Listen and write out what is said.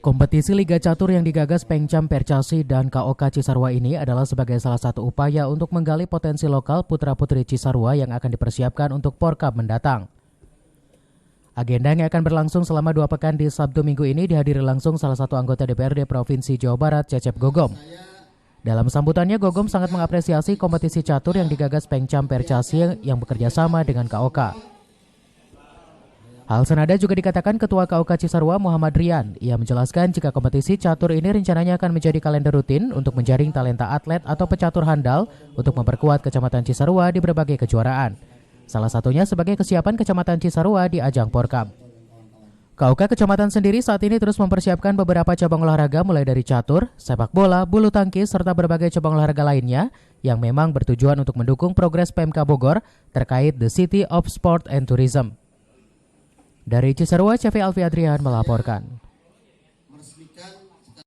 Kompetisi Liga Catur yang digagas Pengcam Percasi dan KOK Cisarua ini adalah sebagai salah satu upaya untuk menggali potensi lokal putra-putri Cisarua yang akan dipersiapkan untuk Porkab mendatang. Agenda yang akan berlangsung selama 2 pekan di Sabtu Minggu ini dihadiri langsung salah satu anggota DPRD Provinsi Jawa Barat, Cecep Gogom. Dalam sambutannya, Gogom sangat mengapresiasi kompetisi catur yang digagas Pengcam Percasi yang bekerja sama dengan KOK. Hal senada juga dikatakan Ketua KOK Cisarua Muhammad Rian. Ia menjelaskan jika kompetisi catur ini rencananya akan menjadi kalender rutin untuk menjaring talenta atlet atau pecatur handal untuk memperkuat Kecamatan Cisarua di berbagai kejuaraan. Salah satunya sebagai kesiapan Kecamatan Cisarua di ajang Porkab. KOK Kecamatan sendiri saat ini terus mempersiapkan beberapa cabang olahraga mulai dari catur, sepak bola, bulu tangkis, serta berbagai cabang olahraga lainnya yang memang bertujuan untuk mendukung progres PMK Bogor terkait The City of Sport and Tourism. Dari Cisarua, Cevi Alfi Adrian melaporkan.